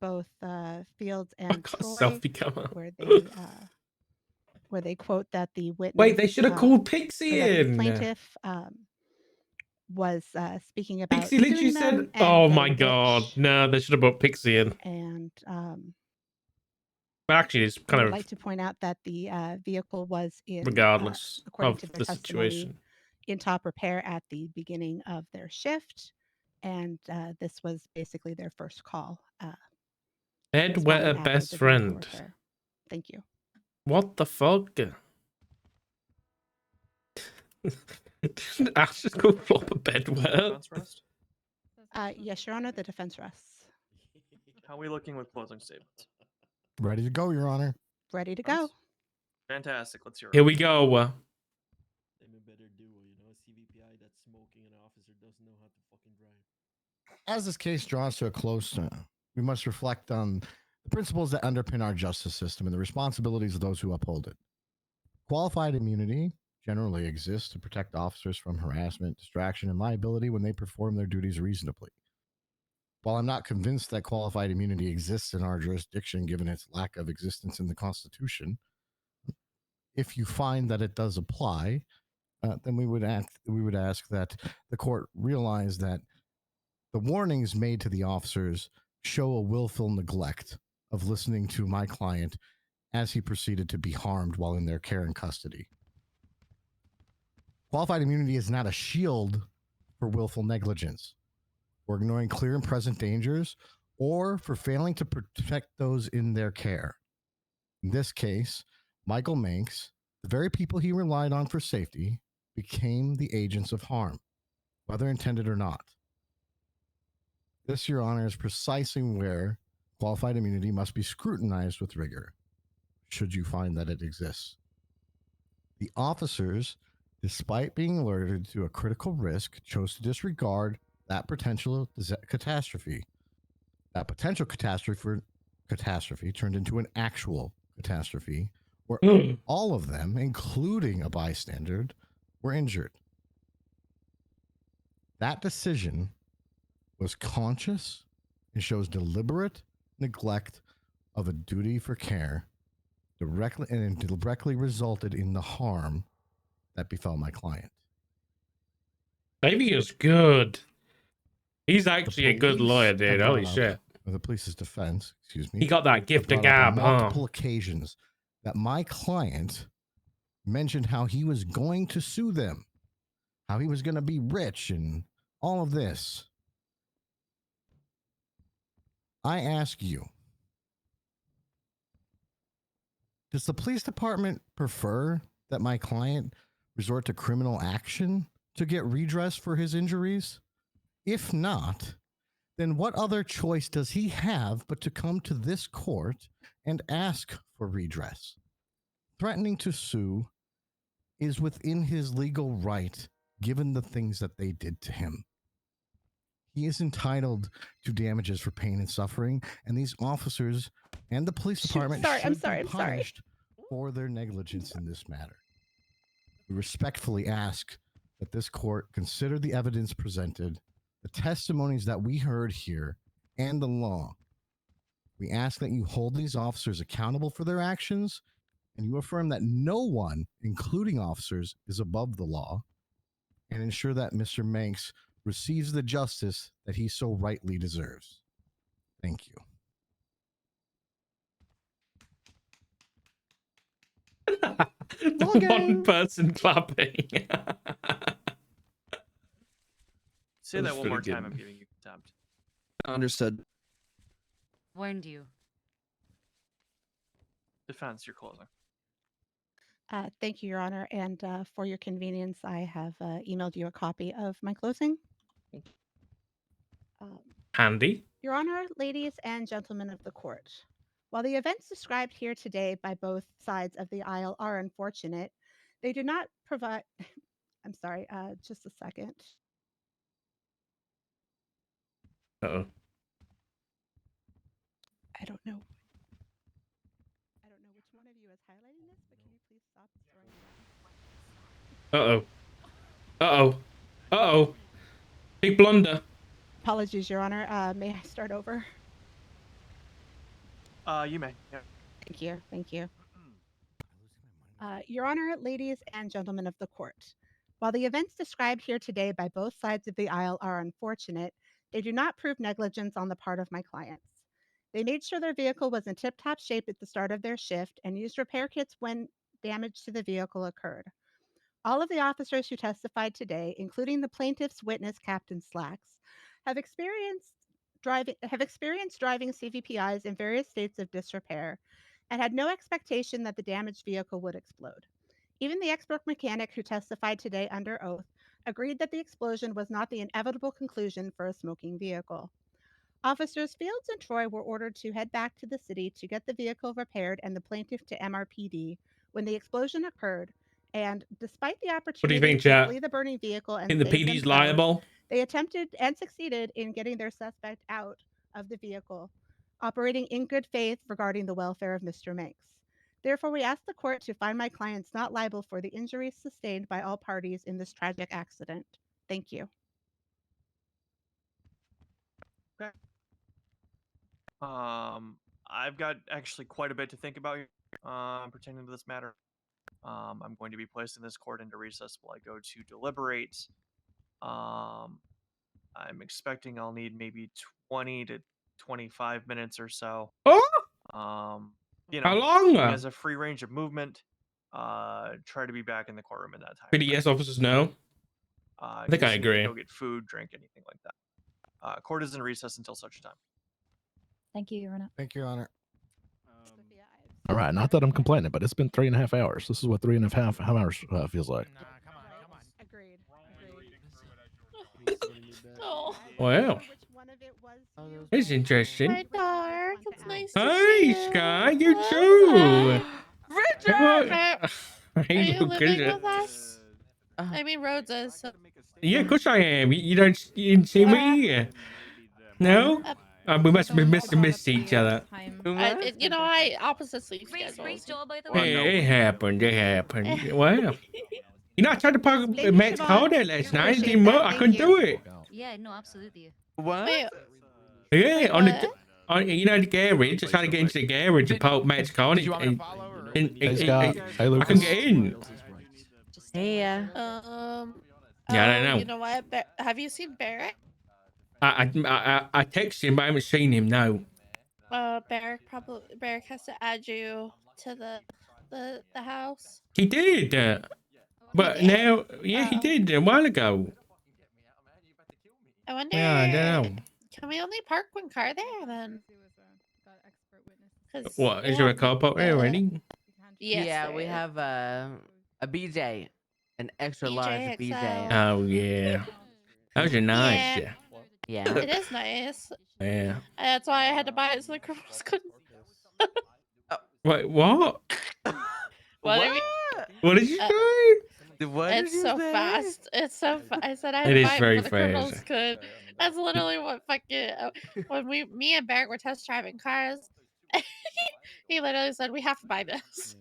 both Fields I and got a Troy, selfie camera. where they quote that the witness. Wait, they should have called Pixie or that the in. plaintiff was speaking about Pixie literally suing them said, and "Oh my getting god, rich. no, they should have put Pixie in." And But actually, it's I kind would of like to point out that the vehicle was in, regardless according of to their the testimony, situation. in top repair at the beginning of their shift, and this was basically their first call. Bed wetter best friend. Thank you. What the fuck? Ash just go flop a bed wetter. Yes, Your Honor, the defense rests. How are we looking with closing statements? Ready to go, Your Honor. Ready to go. Fantastic. Let's hear it. Here we go. As this case draws to a close, we must reflect on the principles that underpin our justice system and the responsibilities of those who uphold it. Qualified immunity generally exists to protect officers from harassment, distraction, and liability when they perform their duties reasonably. While I'm not convinced that qualified immunity exists in our jurisdiction given its lack of existence in the Constitution, if you find that it does apply, then we would ask that the court realize that the warnings made to the officers show a willful neglect of listening to my client as he proceeded to be harmed while in their care and custody. Qualified immunity is not a shield for willful negligence, for ignoring clear and present dangers, or for failing to protect those in their care. In this case, Michael Manx, the very people he relied on for safety, became the agents of harm, whether intended or not. This, Your Honor, is precisely where qualified immunity must be scrutinized with rigor, should you find that it exists. The officers, despite being alerted to a critical risk, chose to disregard that potential catastrophe. That potential catastrophe turned into an actual catastrophe where all of them, including a bystander, were injured. That decision was conscious and shows deliberate neglect of a duty for care directly resulted in the harm that befell my client. Davey is good. He's actually a good lawyer, dude. Holy shit. The police's defense, excuse me. He got that gift of gab, on multiple occasions that my client mentioned how he was going to sue them, how he was going to be rich and all of this. I ask you, does the police department prefer that my client resort to criminal action to get redress for his injuries? If not, then what other choice does he have but to come to this court and ask for redress? Threatening to sue is within his legal right, given the things that they did to him. He is entitled to damages for pain and suffering, and these officers and the police department should be punished for their negligence in this matter. We respectfully ask that this court consider the evidence presented, the testimonies that we heard here, and the law. We ask that you hold these officers accountable for their actions, and you affirm that no one, including officers, is above the law, and ensure that Mr. Manx receives the justice that he so rightly deserves. Thank you. One person clapping. Say that one more time. I'm giving you contempt. Understood. Warned you. Defense, you're closing. Thank you, Your Honor. And for your convenience, I have emailed you a copy of my closing. Handy. Your Honor, ladies and gentlemen of the court, while the events described here today by both sides of the aisle are unfortunate, they do not provide... I'm sorry, just a second. Uh-oh. I don't know which one of you is highlighting this, but can you please stop throwing Uh-oh. Uh-oh. Uh-oh. Big blunder. Apologies, Your Honor. May I start over? You may. Yeah. Thank you. Thank you. Your Honor, ladies and gentlemen of the court, while the events described here today by both sides of the aisle are unfortunate, they do not prove negligence on the part of my clients. They made sure their vehicle was in tip top shape at the start of their shift and used repair kits when damage to the vehicle occurred. All of the officers who testified today, including the plaintiff's witness, Captain Slacks, have experienced driving CVPIs in various states of disrepair and had no expectation that the damaged vehicle would explode. Even the expert mechanic who testified today under oath agreed that the explosion was not the inevitable conclusion for a smoking vehicle. Officers Fields and Troy were ordered to head back to the city to get the vehicle repaired and the plaintiff to MRPD when the explosion occurred. And despite the What do you opportunity think, to chat? flee the burning vehicle and Think the save PD's themselves, liable? they attempted and succeeded in getting their suspect out of the vehicle, operating in good faith regarding the welfare of Mr. Manx. Therefore, we ask the court to find my clients not liable for the injuries sustained by all parties in this tragic accident. Thank you. I've got actually quite a bit to think about here, pertaining to this matter. I'm going to be placing this court into recess while I go to deliberate. I'm expecting I'll need maybe 20 to 25 minutes or so. Oh, You how know, long? he has a free range of movement. Try to be back in the courtroom in that time. PDS officers know. I think I agree. Go get food, drink, anything like that. Court is in recess until such time. Thank you, Your Honor. Thank you, Your Honor. All right, not that I'm complaining, but it's been 3.5 hours. This is what 3.5 hours feels like. Agreed. Oh. Wow. Which one of it was you? It's interesting. Hi, Dark. It's nice to Hey, see you. Sky, you too. Richard! Are Hey, you look living at with us? I mean, Rhodes is. So. Yeah, of course I am. You didn't see me? No? We must have missed each other. I opposite sleep Great schedules. job, by the way. Hey, it happened. It happened. Wow. You know, I tried to park Thank you, Matt's Siobhan. car there last night. It Appreciate didn't work. that. I Thank couldn't you. do it. Yeah, no, absolutely. Wait, Yeah, on what? the you know, the garage. Just trying to get into the garage and park Matt's car. Did you want me And, to follow or? and, Hey, Scott. Hey, I Lucas. couldn't get in. Hey, Yeah, I don't know. You know what? Have you seen Barrett? I texted him, but I haven't seen him. No. Barrick has to add you to the house. He did. But did? now, yeah, he did a while ago. I wonder. Yeah, I don't know. Can we only park one car there then? 'Cause What? we Is there a have car park there the- already? Yes, yeah, there we is. have a BJ, an extra BJ large BJ. XL. Oh, yeah. Those are nice. Yeah. Yeah. It is nice. Yeah. That's why I had to buy it so the criminals couldn't. Wait, what? What? I mean, What did you Uh, say? What did it's you so say? fast. It's so. I said I had It to is buy very it before the criminals fast. could. That's literally what fucking when me and Barrett were test driving cars. He literally said we have to buy this.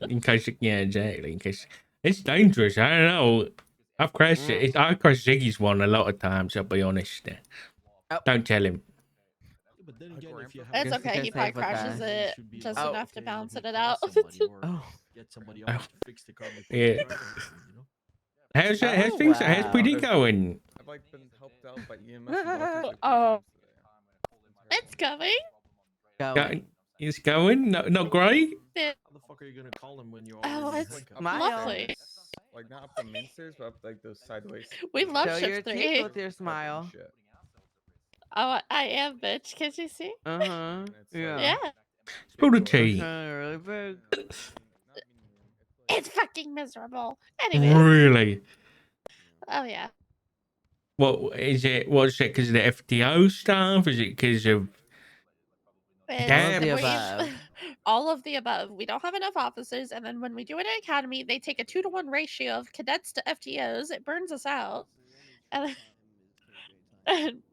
In case, yeah, exactly. In case it's dangerous. I don't know. I've crashed it. I crashed Ziggy's one a lot of times. I'll be honest. Oh. Don't tell him. But then again, if you It's Guess okay. you He can probably save with crashes that. it should be just Oh. enough to okay, balance maybe it call out. somebody or Oh. get somebody Oh. else to fix the car before Yeah. you drive it, you know? How's that? How's things? How's wow. PD going? I've like been helped out by EMS and doctors, like, Oh. today. It's coming. Going. It's going. Not great. How the fuck are you gonna call him when you're Oh, already it's handcuffed? Smile. lovely. Like not up the main stairs, but up like those sideways. We love Show your shift teeth 3. with your smile. Shit. Oh, I am, bitch. Can't you see? Uh huh. And it's, Yeah. Yeah. Spill the tea. Really big. It's fucking miserable. Anyway. Really? Oh yeah. What is it? What's it? Because of the FTO stuff? Is it because of? It's- All of the we- above. all of the above. We don't have enough officers, and then when we do it at academy, they take a 2-to-1 ratio of cadets to FTOs. It burns us out. And,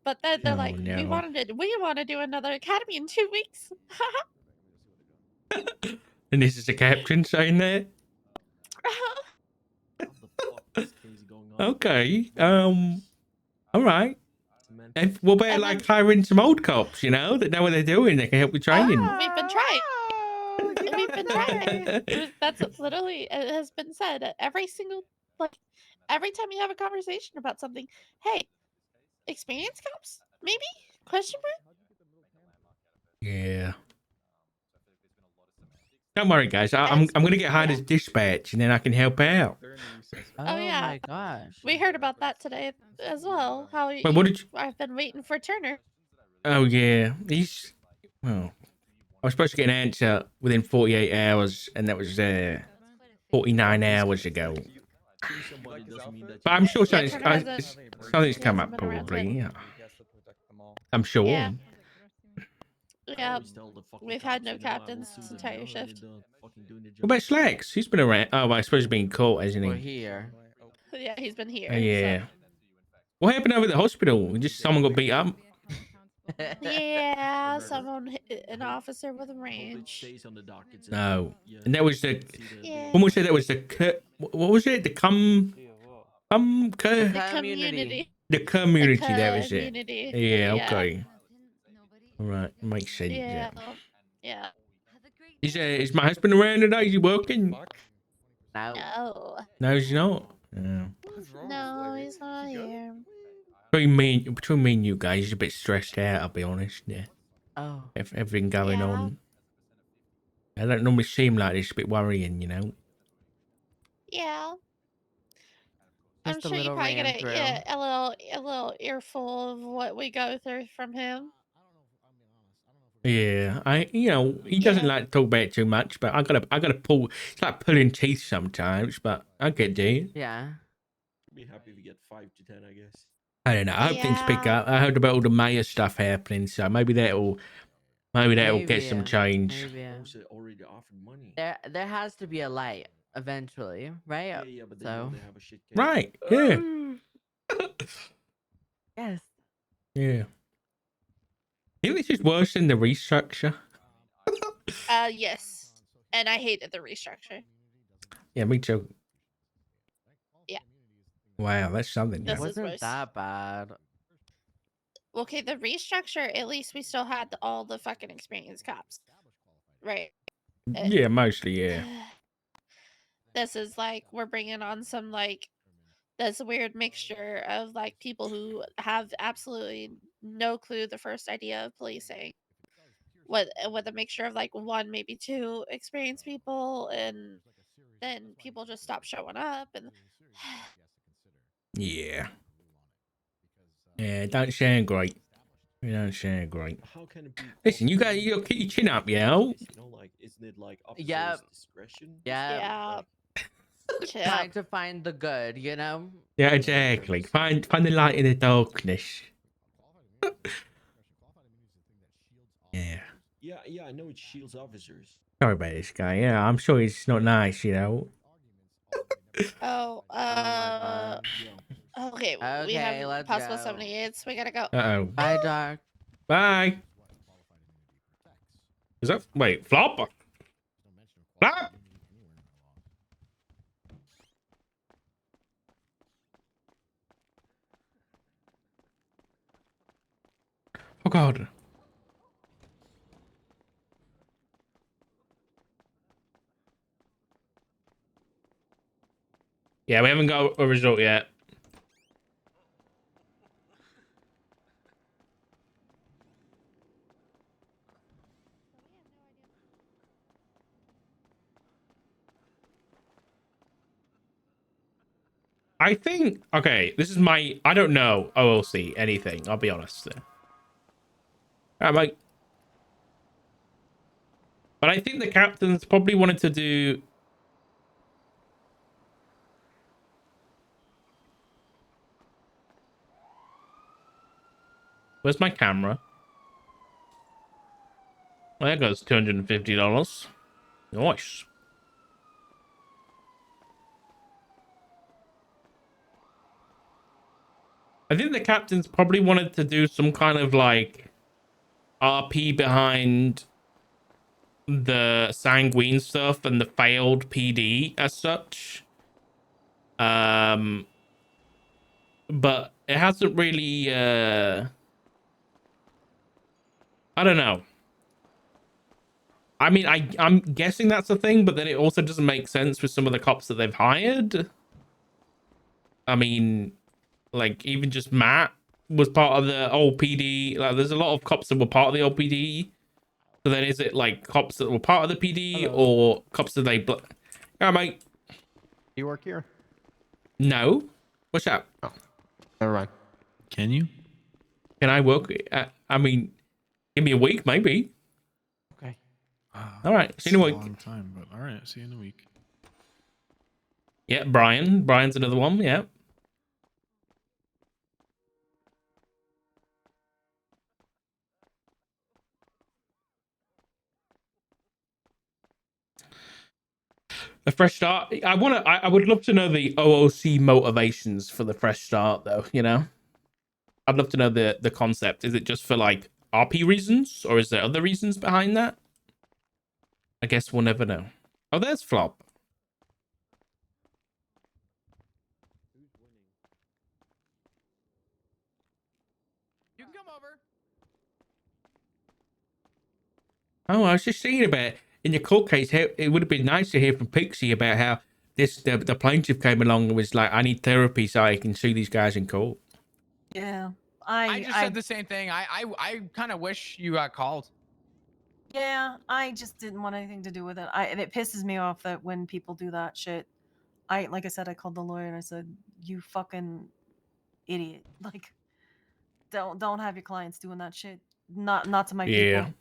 but then they're Oh, like, no. we want to do another academy in 2 weeks. And this is the captain saying that. What the fuck is crazy going on? Okay. All right. It's a mental What about And like then- hiring some old cops, you know, that know what they're doing? They can help with training. We've been trying. Oh, you We've been trying. say. That's literally it has been said every single every time you have a conversation about something. Hey, experience cops? Maybe? Question mark? Yeah. Don't worry, guys. I'm gonna get hired as dispatch, and then I can help out. They're in the recess. Oh, yeah. my gosh. We heard about that today as well. How Wait, what did you? I've been waiting for Turner. Oh yeah, he's. Well, I was supposed to get an answer within 48 hours, and that was 49 hours ago. Seeing somebody doesn't mean that But you I'm sure Yeah, something's, Turner hasn't- something's he come hasn't up been around probably. Yeah, He has to protect them all. I'm sure. Yeah. I Yeah. always tell the fucking We've had cops, no you know, I will captains sue this them, entire you know, when shift. they're done fucking doing their What about job. Slacks? He's been around. Oh, I suppose he's been caught, hasn't We're he? here. Yeah, he's been here. Oh, yeah. What happened over at the hospital? Just someone got beat up. Yeah, murder. someone, an officer with a Hope it range. stays on the docket. No, Yeah, and that was the. see Yeah. Someone said that was the. What was it? The The community. the community. That was it. Community. Yeah. Okay. All right. Makes sense. Yeah. Yeah. Yeah. Is my husband around today? Is he working? Fuck. No. No. No, he's not. Yeah. What's wrong? No, Like, he's not he good? here. Between me and you guys, he's a bit stressed out. I'll be honest. Yeah. Oh. Everything going Yeah. on. I don't normally seem like this. A bit worrying, you know. Yeah. I'm Just a sure you little probably ran get through. a little earful of what we go through from him. Yeah, he doesn't Yeah. like to talk about it too much, but I gotta pull. It's like pulling teeth sometimes, but I get there. Yeah. be happy if you get 5 to 10, I guess. I don't know. I hope things pick Yeah. up. I heard about all the mayor stuff happening, so maybe that'll get some change. Maybe. Also already offered money. There has to be a light eventually, right? Yeah, but they know So. they have a shit case. Right? Yeah. Yes. Yeah. I think this is worse than the restructure. Yes. And I hated the restructure. Yeah, me too. Yeah. Wow, that's something. This Yeah. is Wasn't worse. that bad? Okay, the restructure, at least we still had all the fucking experienced cops. Right. Yeah, mostly. Yeah. This is like, we're bringing on some, like, this weird mixture of, like, people who have absolutely no clue the first idea of policing. With a mixture of, like, one, maybe two experienced people, and then people just stop showing up, and Yeah. Yeah, it don't sound great. It don't sound great. How can it be? Listen, you possible got that keep your chin up, yo. You know, like, isn't it like officer's Yep. discretion? Yeah. yeah. Yeah. Trying to find the good, you know? Yeah, exactly. Find the light in the darkness. Yeah. Yeah, I know it shields officers. Sorry about this guy. Yeah, I'm sure he's not nice, you know. Oh, God. Yeah. okay. We Okay, have let's possible go. 78s. We gotta go. Uh-oh. Bye, Doc. Bye. Is that wait, flopper? Flop? Oh god. Yeah, we haven't got a result yet. I think, okay, this is I don't know OLC anything, I'll be honest. Alright, mate. But I think the captains probably wanted to do... Where's my camera? Well, there goes $250. Nice. I think the captains probably wanted to do some kind of like RP behind the sanguine stuff and the failed PD as such. But it hasn't really I don't know. I mean, I'm guessing that's a thing, but then it also doesn't make sense with some of the cops that they've hired. I mean, like even just Matt was part of the old PD. Like, there's a lot of cops that were part of the old PD. So then, is it like cops that were part of the PD or cops that they? Yeah, mate. You work here? No. What's up? Oh, never mind. Can you? Can I work? I mean, give me a week, maybe. Okay. All right. See you in a week. Long time, but all right. See you in a week. Yeah, Brian. Brian's another one. Yeah. A fresh start. I would love to know the OOC motivations for the fresh start, though. You know, I'd love to know the concept. Is it just for like RP reasons, or is there other reasons behind that? I guess we'll never know. Oh, there's Flop. You can come over. Oh, I was just thinking about in your court case, how it would have been nice to hear from Pixie about how the plaintiff came along and was like, "I need therapy so I can sue these guys in court." Yeah, I just said the same thing. I kind of wish you got called. Yeah, I just didn't want anything to do with it. And it pisses me off that when people do that shit. Like I said, I called the lawyer and I said, "You fucking idiot! Like, don't have your clients doing that shit. Not to my Yeah. people."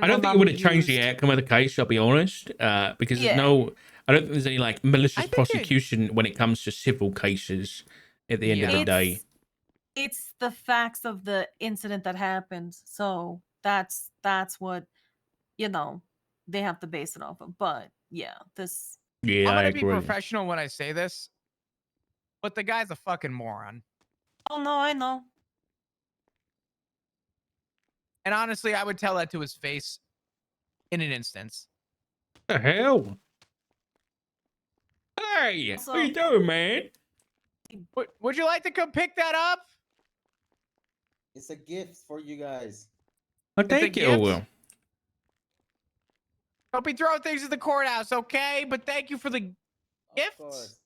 I don't think it would have changed the outcome of the case, I'll be honest, because there's I don't think there's any like malicious prosecution when it comes to civil cases at the end of the day. It's the facts of the incident that happened. So that's what, they have to base it off of. But yeah, this. Yeah, I'm I gonna be agree. professional when I say this, but the guy's a fucking moron. Oh no, I know. And honestly, I would tell that to his face in an instance. The hell? Hey, what you doing, man? Would you like to come pick that up? It's a gift for you guys. Oh, thank you. Don't be throwing things at the courthouse, okay? But thank you for the gifts.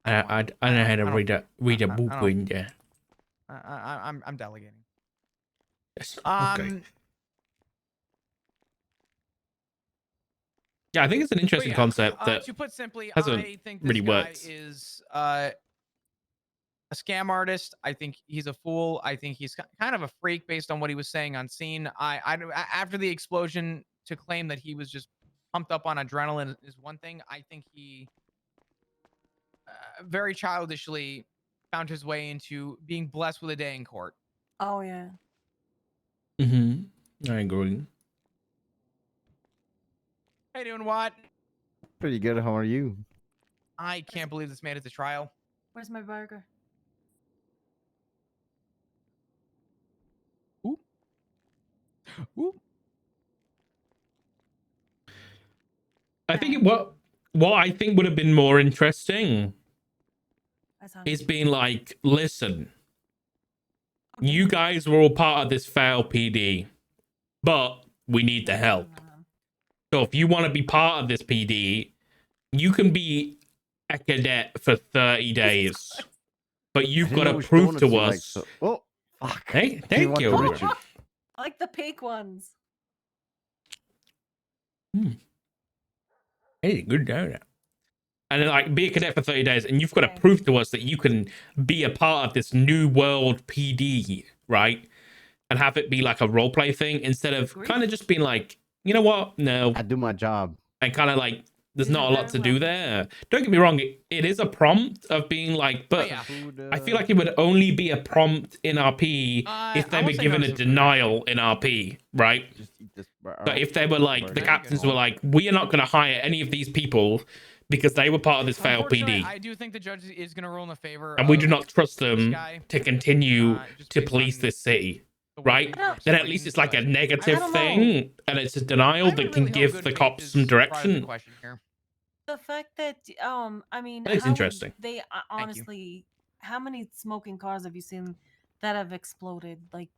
I don't know how to read a book in there. I'm delegating. Yes. Okay. Yeah, I think it's an interesting concept that to put simply, hasn't I think this really guy worked. is a scam artist. I think he's a fool. I think he's kind of a freak based on what he was saying on scene. After the explosion, to claim that he was just pumped up on adrenaline is one thing. I think he very childishly found his way into being blessed with a day in court. Oh yeah. I agree. Hey, doing what? Pretty good. How are you? I can't believe this made it to trial. Where's my burger? Ooh. Ooh. I think what I think would have been more interesting is being like, listen, you guys were all part of this fail PD, but we need the help. So if you want to be part of this PD, you can be a cadet for 30 days, but you've got to prove to us. Oh, fuck. Hey, thank you. I like the pink ones. Hey, good donut. And then, like, be a cadet for 30 days, and you've got to prove to us that you can be a part of this new world PD, right? And have it be like a roleplay thing instead of kind of just being like, you know what? No. I do my job. And kind of like, there's not a lot to do there. Don't get me wrong, it is a prompt of being like, but I feel like it would only be a prompt in RP if they were given a denial in RP, right? But if they were like, the captains were like, we are not going to hire any of these people because they were part of this failed PD. I do think the judge is going to rule in the favor. And we do not trust them to continue to police this city, right? Then at least it's like a negative thing, and it's a denial that can give the cops some direction. The fact that I mean, That's interesting. They honestly, how many smoking cars have you seen that have exploded. Like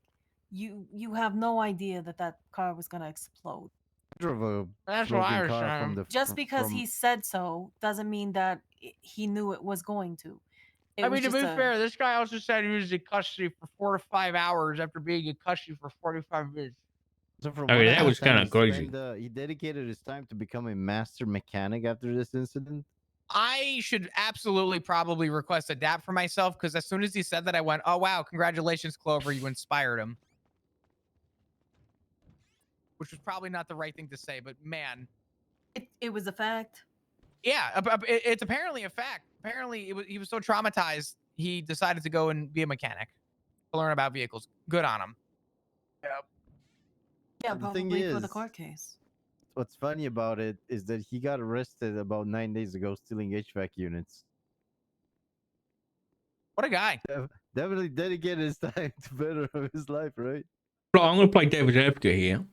you have no idea that that car was gonna explode. Drove a That's what I floating was car saying. from the Just because from he said so doesn't mean that he knew it was going to. It I was mean, to just be a fair, this guy also said he was in custody for 4 to 5 hours after being in custody for 45 minutes. So from Okay, what I that was understand, kind of crazy. he dedicated his time to become a master mechanic after this incident. I should absolutely probably request a dap for myself because as soon as he said that, I went, "Oh wow, congratulations, Clover, you inspired him." Which was probably not the right thing to say, but man, it was a fact. yeah, it's apparently a fact. Apparently, he was so traumatized he decided to go and be a mechanic to learn about vehicles. Good on him. Yep. Yeah, The thing probably for the is, court case. what's funny about it is that he got arrested about 9 days ago stealing HVAC units. What a guy. Definitely dedicated his time to better his life, right? Look, I'm gonna play devil's advocate here.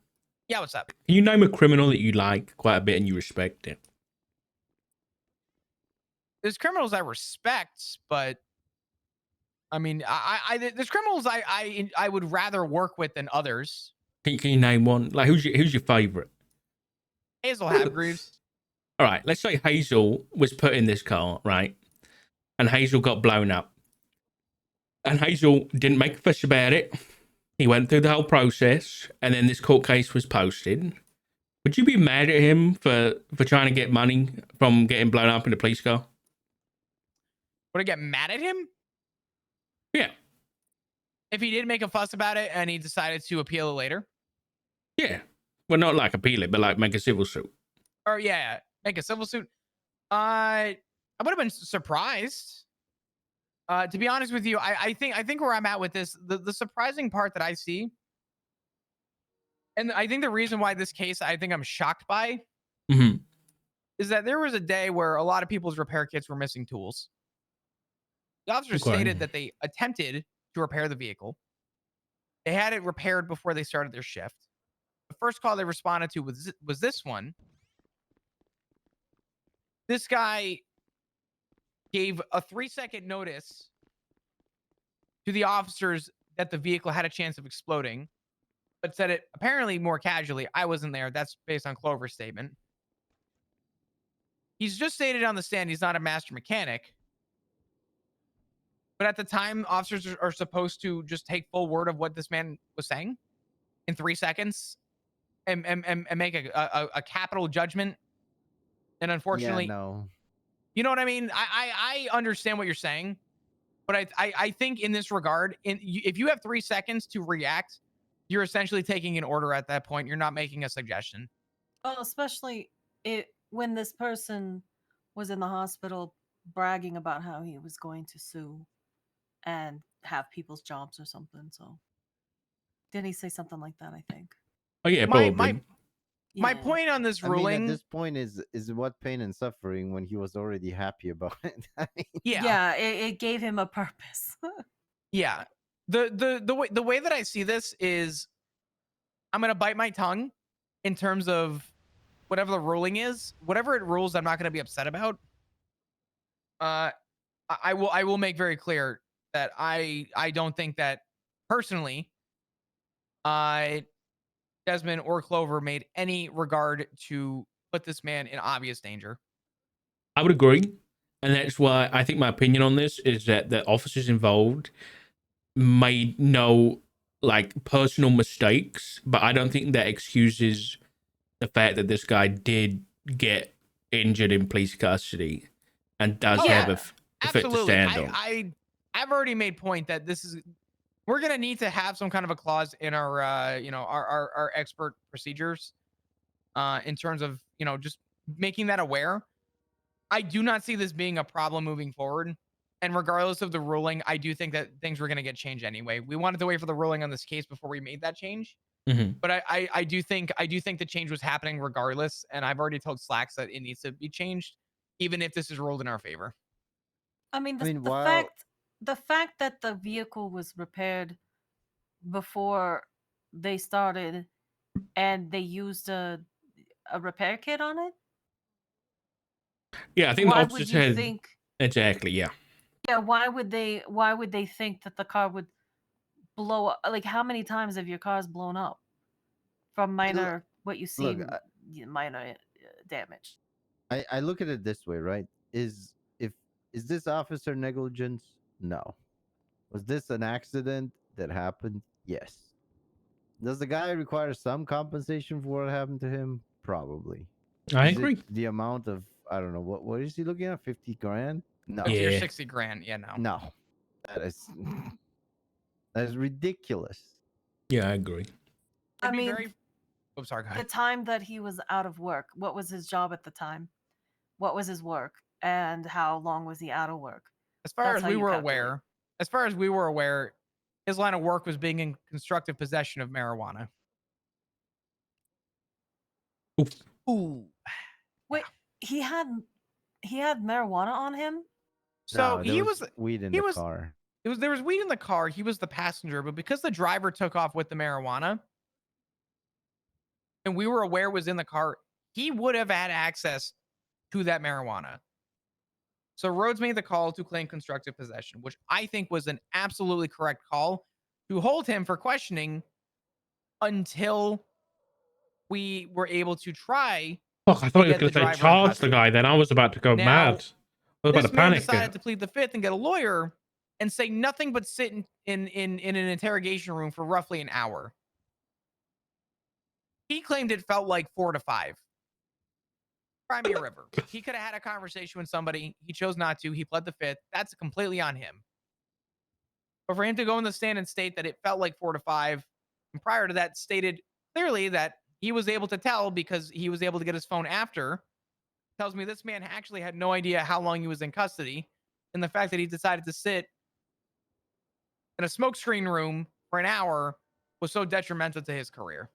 Yeah, what's up? Can you name a criminal that you like quite a bit and you respect it? There's criminals I respect, but I mean, there's criminals I would rather work with than others. Can you name one? Like, who's your favorite? Hazel Habgreaves. All right, let's say Hazel was put in this car, right? And Hazel got blown up. And Hazel didn't make a fuss about it. He went through the whole process, and then this court case was posted. Would you be mad at him for trying to get money from getting blown up in a police car? Would I get mad at him? Yeah. If he did make a fuss about it and he decided to appeal it later? Yeah. Well, not like appeal it, but like make a civil suit. Or yeah, make a civil suit. I would have been surprised. To be honest with you, I think where I'm at with this, the surprising part that I see, and I think the reason why this case I think I'm shocked by is that there was a day where a lot of people's repair kits were missing tools. The officer stated that they attempted to repair the vehicle. They had it repaired before they started their shift. The first call they responded to was this one. This guy gave a 3-second notice to the officers that the vehicle had a chance of exploding, but said it apparently more casually. I wasn't there. That's based on Clover's statement. He's just stated on the stand he's not a master mechanic. But at the time, officers are supposed to just take full word of what this man was saying in 3 seconds and make a capital judgment. And unfortunately, Yeah, no. You know what I mean? I understand what you're saying, but I think in this regard, if you have 3 seconds to react, you're essentially taking an order at that point. You're not making a suggestion. Well, especially when this person was in the hospital bragging about how he was going to sue and have people's jobs or something. So didn't he say something like that? I think. Oh yeah, probably. My point on this ruling. I mean, at this point is what pain and suffering when he was already happy about it. I mean, Yeah, it gave him a purpose. Yeah. The way that I see this is I'm gonna bite my tongue in terms of whatever the ruling is. Whatever it rules, I'm not gonna be upset about. I will make very clear that I don't think that personally Desmond or Clover made any regard to put this man in obvious danger. I would agree. And that's why I think my opinion on this is that the officers involved made no like personal mistakes, but I don't think that excuses the fact that this guy did get injured in police custody and does have a fit to Absolutely. stand on. I've already made point that we're gonna need to have some kind of a clause in our our expert procedures in terms of just making that aware. I do not see this being a problem moving forward. And regardless of the ruling, I do think that things were going to get changed anyway. We wanted to wait for the ruling on this case before we made that change. But I do think the change was happening regardless. And I've already told Slacks that it needs to be changed, even if this is ruled in our favor. I mean, the fact that the vehicle was repaired before they started and they used a repair kit on it. Yeah, I think Why the would officers you had think? exactly. Yeah. Yeah, why would they think that the car would blow up? Like, how many times have your cars blown up from minor what you see Look, minor damage? I look at it this way, right? Is this officer negligence? No. Was this an accident that happened? Yes. Does the guy require some compensation for what happened to him? Probably. I Is it agree. the amount of, I don't know, what is he looking at? 50 grand? No. 50 or Yeah. 60 grand. Yeah, no. No. That is ridiculous. Yeah, I agree. I mean, very. Oh, sorry, go the ahead. time that he was out of work, what was his job at the time? What was his work? And how long was he out of work? As far That's as how we you were calculate. aware, his line of work was being in constructive possession of marijuana. Oof. Ooh. Wait, he had marijuana on him? So No, he there was weed in he the was car. there was weed in the car. He was the passenger, but because the driver took off with the marijuana and we were aware it was in the car, he would have had access to that marijuana. So Rhodes made the call to claim constructive possession, which I think was an absolutely correct call to hold him for questioning until we were able to try Fuck, I to thought you were get going the to say driver in charge the custody. guy. Then I was about to go Now, mad. I was about this to man panic. decided to plead the fifth and get a lawyer and say nothing but sit in an interrogation room for roughly an hour. He claimed it felt like 4 to 5. Cry me a river. He could have had a conversation with somebody. He chose not to. He pled the fifth. That's completely on him. But for him to go in the stand and state that it felt like 4 to 5, and prior to that stated clearly that he was able to tell because he was able to get his phone after, tells me this man actually had no idea how long he was in custody. And the fact that he decided to sit in a smokescreen room for an hour was so detrimental to his career.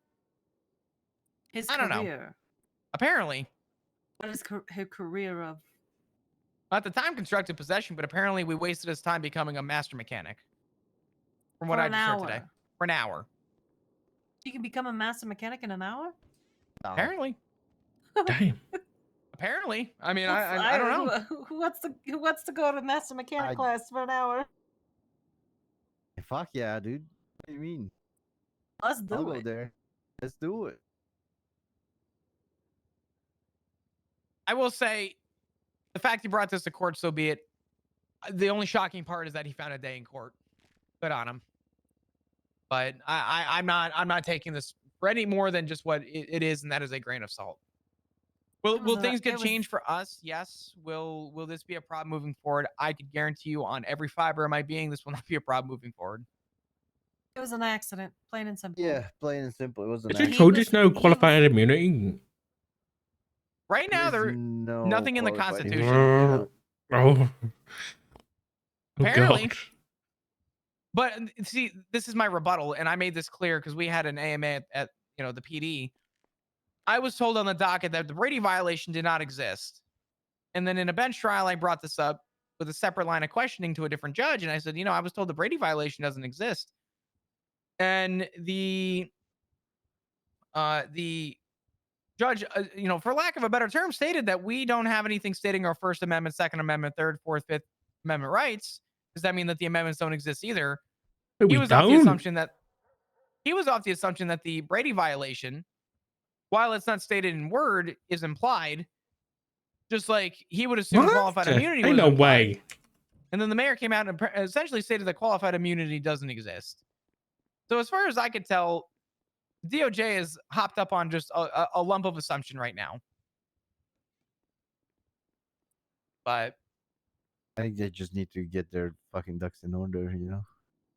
His I don't know. career. Apparently, What is his career of? at the time, constructive possession, but apparently we wasted his time becoming a master mechanic. From what For I an just heard today. hour. For an hour. You can become a master mechanic in an hour? Apparently. Damn. Apparently. I mean, I don't know. Who wants to go to master mechanic class for an hour? Fuck yeah, dude. What do you mean? Let's do I'll go it. there. Let's do it. I will say, the fact he brought this to court, so be it. The only shocking part is that he found a day in court. Good on him. But I'm not taking this for any more than just what it is, and that is a grain of salt. Will things get changed for us? Yes. Will this be a problem moving forward? I could guarantee you on every fiber of my being, this will not be a problem moving forward. It was an accident, plain and simple. Yeah, plain and simple. It wasn't. Is it true there's no qualified immunity? Right now, There's there's no nothing in the qualified Constitution. Oh. Apparently. God. But see, this is my rebuttal, and I made this clear because we had an AMA at the PD. I was told on the docket that the Brady violation did not exist. And then in a bench trial, I brought this up with a separate line of questioning to a different judge. And I said, I was told the Brady violation doesn't exist. And the judge, for lack of a better term, stated that we don't have anything stating our First Amendment, Second Amendment, Third, Fourth, Fifth Amendment rights. Does that mean that the amendments don't exist either? But He we was off the don't. assumption that the Brady violation, while it's not stated in word, is implied. Just like he would assume What? qualified immunity Ain't was no implied. way. And then the mayor came out and essentially stated that qualified immunity doesn't exist. So as far as I could tell, DOJ is hopped up on just a lump of assumption right now. But I think they just need to get their fucking ducks in order,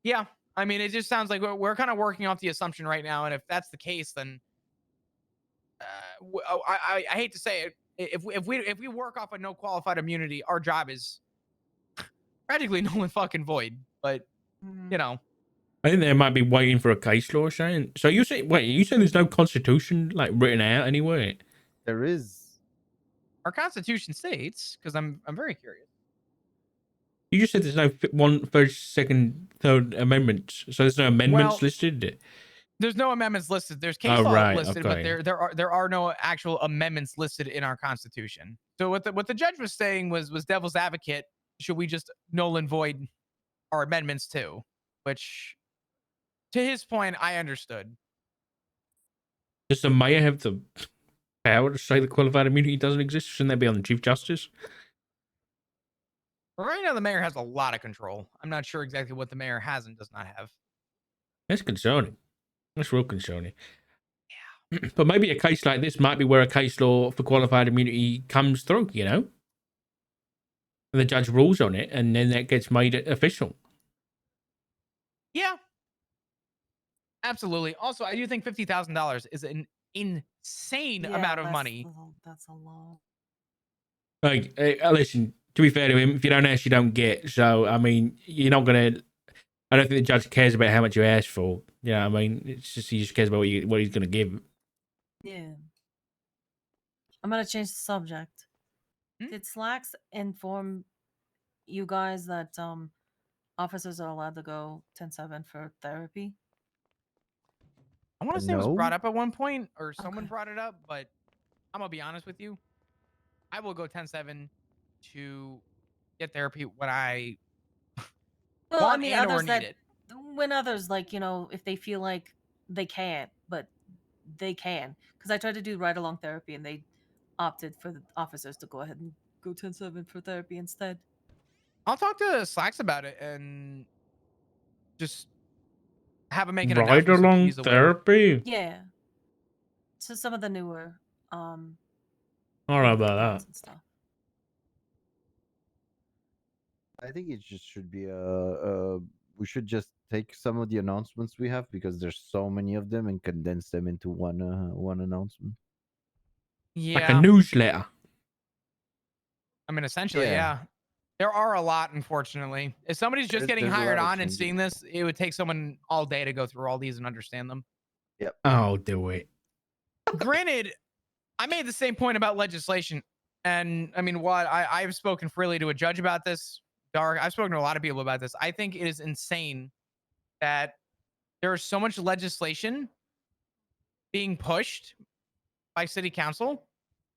yeah, I mean, it just sounds like we're kind of working off the assumption right now. And if that's the case, then I hate to say it. If we work off a no qualified immunity, our job is practically null and fucking void. But I think they might be waiting for a case law saying. So you say, wait, you saying there's no constitution like written out anywhere? There is. Our Constitution states, because I'm very curious. You just said there's no first, second, third amendments. So there's no amendments listed. There's no amendments listed. There's case Oh, law right, listed, okay. but there are no actual amendments listed in our Constitution. So what the judge was saying was devil's advocate. Should we just null and void our amendments too? Which To his point, I understood. Does the mayor have the power to say the qualified immunity doesn't exist? Shouldn't that be on the Chief Justice? Right now, the mayor has a lot of control. I'm not sure exactly what the mayor has and does not have. That's concerning. That's real concerning. Yeah. But maybe a case like this might be where a case law for qualified immunity comes through, you know? And the judge rules on it, and then that gets made official. Yeah. Absolutely. Also, I do think $50,000 is an insane amount of money. That's a lot. Like, listen, to be fair to him, if you don't ask, you don't get. So, I mean, you're not going to... I don't think the judge cares about how much you ask for. You know what I mean? It's just, he just cares about what he's going to give. Yeah. I'm gonna change the subject. Did Slacks inform you guys that officers are allowed to go 10/7 for therapy? I want to say it was No. brought up at one point, or someone brought it up, but I'm gonna be honest with you. I will go 10/7 to get therapy when I Well, I want mean, and or others need that it. when others like if they feel like they can't, but they can, because I tried to do ride along therapy and they opted for the officers to go ahead and go 10/7 for therapy instead. I'll talk to Slacks about it and just have him make an Ride announcement so that along he's aware. therapy? Yeah. So some of the newer I don't know about that. and stuff. I think it just should be we should just take some of the announcements we have because there's so many of them and condense them into one announcement. Yeah. Like a newsletter. I mean, essentially, Yeah. yeah. There are a lot, unfortunately. If somebody's just getting There's a hired lot of on and changes. seeing this, it would take someone all day to go through all these and understand them. Yep. Oh, do it. Granted, I made the same point about legislation. And I mean, I've spoken freely to a judge about this. Dark. I've spoken to a lot of people about this. I think it is insane that there is so much legislation being pushed by city council.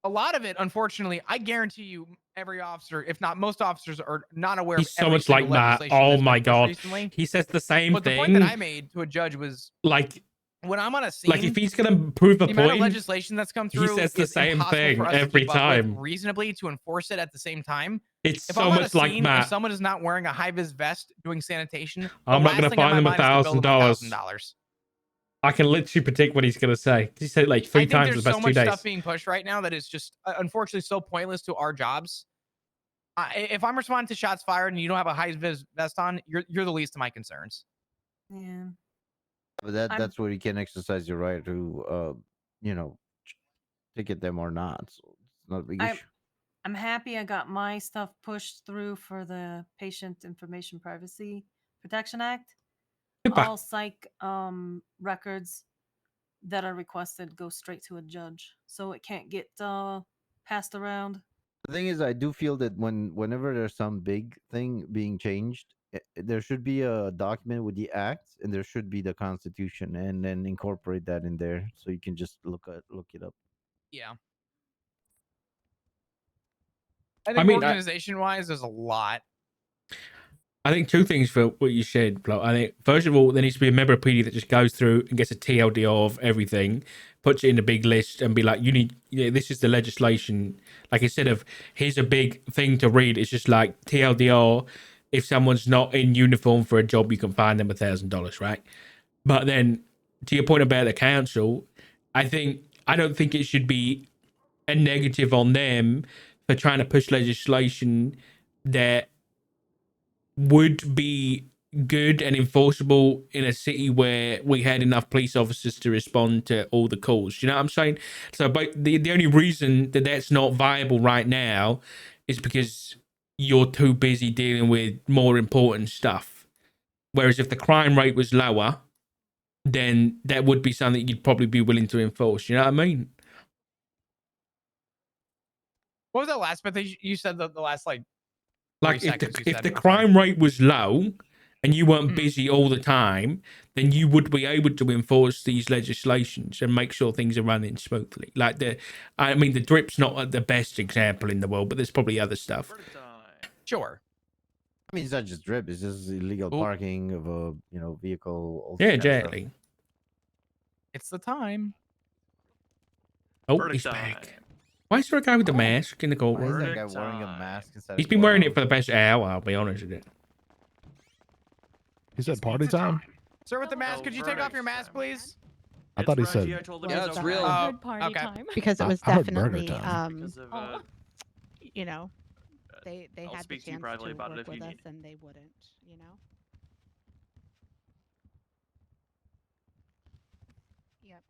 A lot of it, unfortunately, I guarantee you, every officer, if not most officers, are not aware He's of so every much like single that. legislation Oh that's my been pushed god. recently. He says the same But thing. the point that I made to a judge was, like, when I'm on a scene, like if he's gonna prove a the amount of point, legislation that's come through, he says the is same impossible thing for us to every keep up with time. reasonably to enforce it at the same time. It's If so I'm on a much like scene, Matt. if someone is not wearing a high vis vest doing sanitation, I'm not gonna going to fine them $1,000. $1,000. I can literally predict what he's gonna say. He said it like I three think times in there's the past so 2 much days. stuff being pushed right now that is just unfortunately so pointless to our jobs. If I'm responding to shots fired and you don't have a high vis vest on, you're the least of my concerns. Yeah. But that's where you can exercise your right to ticket them or not. So it's not a big issue. I'm happy I got my stuff pushed through for the Patient Information Privacy Protection Act. All psych records that are requested go straight to a judge, so it can't get passed around. The thing is, I do feel that whenever there's some big thing being changed, there should be a document with the act, and there should be the Constitution, and then incorporate that in there, so you can just look it up. Yeah. I think mean, organization wise, there's a lot. I think 2 things for what you said, Flo. I think, first of all, there needs to be a member of PD that just goes through and gets a TLDR of everything, puts it in a big list, and be like, this is the legislation. Like, instead of, here's a big thing to read, it's just like, TLDR, if someone's not in uniform for a job, you can fine them $1,000, right? But then, to your point about the council, I don't think it should be a negative on them for trying to push legislation that would be good and enforceable in a city where we had enough police officers to respond to all the calls. You know what I'm saying? So, but the only reason that that's not viable right now is because you're too busy dealing with more important stuff. Whereas if the crime rate was lower, then that would be something you'd probably be willing to enforce. You know what I mean? What was that last bit that you said? The last like if the crime rate was low and you weren't busy all the time, then you would be able to enforce these legislations and make sure things are running smoothly. Like the drip's not the best example in the world, but there's probably other stuff. Sure. I mean, it's not just drip; it's just illegal Oh. parking of a vehicle. Yeah, altogether. exactly. It's the time. Oh, Verdict he's time. back. Why is there a guy with the mask in the Why is courtroom? that guy Verdict wearing a time. mask inside? He's a been wearing it courtroom? for the past hour, I'll be honest with you. He said party time. Sir with the mask, No, could you take off your verdict mask, time. please? I thought he It's Reggie, said. I told him Yeah, it's it's okay. real. I Oh, heard party okay. time. Because it was I heard burger definitely, time. Because of, Oh. you know, they I'll had the speak to you chance privately to about it work if you with us need. and they wouldn't, you know. Yep.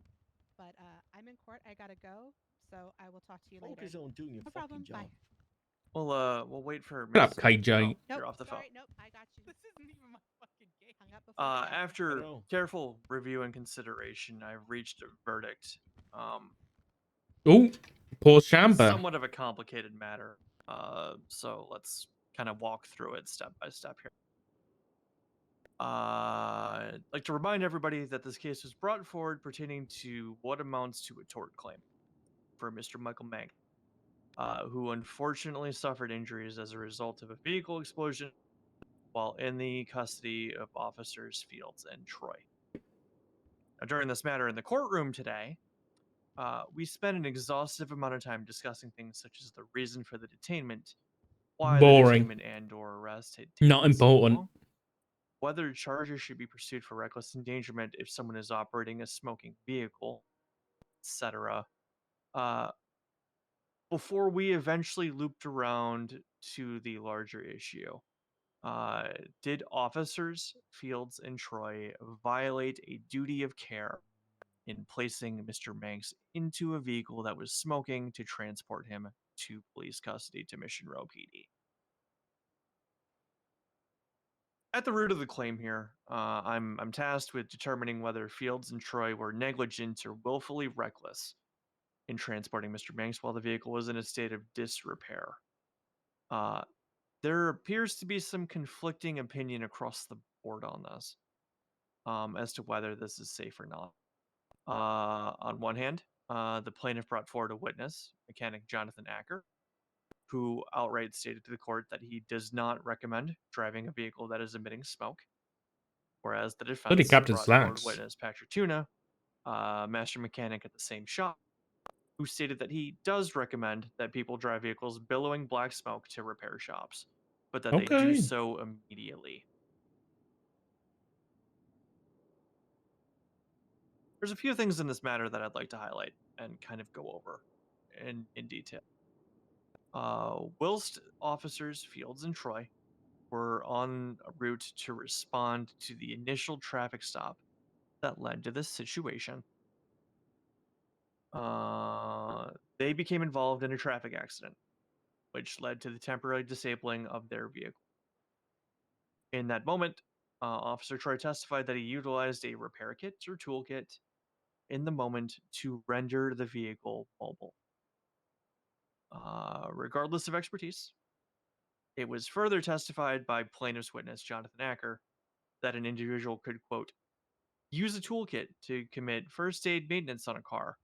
But I'm in court. I gotta go, so I will talk to you later. Focus on doing your No fucking problem. job. Bye. We'll wait for Shut up, Miss. KJ. Oh, Nope. you're off the phone. Sorry. Nope. I got you. This isn't even my fucking game. Hung up before. you asked. After know. careful review and consideration, I've reached a verdict. Oh, Paul Shamba. Somewhat of a complicated matter. So let's kind of walk through it step by step here. I'd like to remind everybody that this case was brought forward pertaining to what amounts to a tort claim for Mr. Michael Mank, who unfortunately suffered injuries as a result of a vehicle explosion while in the custody of officers Fields and Troy. Now, during this matter in the courtroom today, we spent an exhaustive amount of time discussing things such as the reason for the detainment, why Boring. the detainment and/or arrest had taken Not so important. long, whether charges should be pursued for reckless endangerment if someone is operating a smoking vehicle, etc. Before we eventually looped around to the larger issue. Did officers Fields and Troy violate a duty of care in placing Mr. Manx into a vehicle that was smoking to transport him to police custody to Mission Row PD? At the root of the claim here, I'm tasked with determining whether Fields and Troy were negligent or willfully reckless in transporting Mr. Manx while the vehicle was in a state of disrepair. There appears to be some conflicting opinion across the board on this, as to whether this is safe or not. On one hand, the plaintiff brought forward a witness, mechanic Jonathan Acker, who outright stated to the court that he does not recommend driving a vehicle that is emitting smoke. Whereas the Bloody defense Captain brought forward Slacks. witness Patrick Tuna, master mechanic at the same shop, who stated that he does recommend that people drive vehicles billowing black smoke to repair shops, but that they do Okay. so immediately. There's a few things in this matter that I'd like to highlight and kind of go over in detail. Whilst officers Fields and Troy were en route to respond to the initial traffic stop that led to this situation, they became involved in a traffic accident, which led to the temporary disabling of their vehicle. In that moment, Officer Troy testified that he utilized a repair kit or toolkit in the moment to render the vehicle mobile. Regardless of expertise, it was further testified by plaintiff's witness Jonathan Acker that an individual could, quote, use a toolkit to commit first aid maintenance on a car,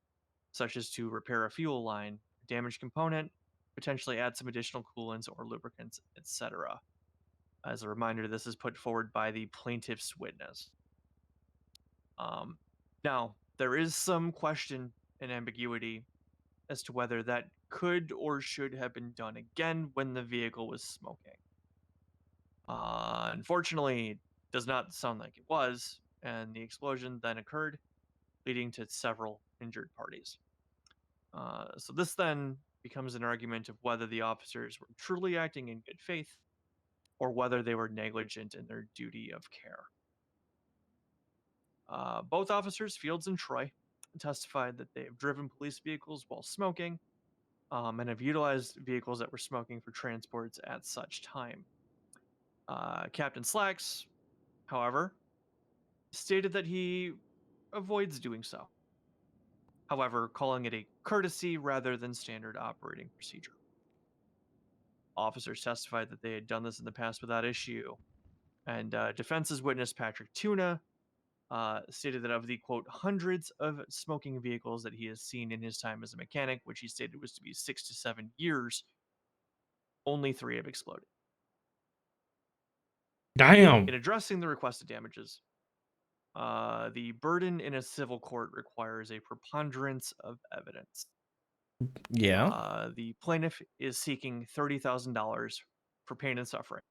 such as to repair a fuel line, a damaged component, potentially add some additional coolants or lubricants, etc. As a reminder, this is put forward by the plaintiff's witness. Now, there is some question and ambiguity as to whether that could or should have been done again when the vehicle was smoking. Unfortunately, it does not sound like it was, and the explosion then occurred, leading to several injured parties. So this then becomes an argument of whether the officers were truly acting in good faith or whether they were negligent in their duty of care. Both officers, Fields and Troy, testified that they have driven police vehicles while smoking, and have utilized vehicles that were smoking for transports at such time. Captain Slacks, however, stated that he avoids doing so. However, calling it a courtesy rather than standard operating procedure. Officers testified that they had done this in the past without issue, and defense's witness Patrick Tuna stated that of the, quote, hundreds of smoking vehicles that he has seen in his time as a mechanic, which he stated was to be 6 to 7 years, only 3 have exploded. Damn. In addressing the requested damages, the burden in a civil court requires a preponderance of evidence. Yeah. The plaintiff is seeking $30,000 for pain and suffering.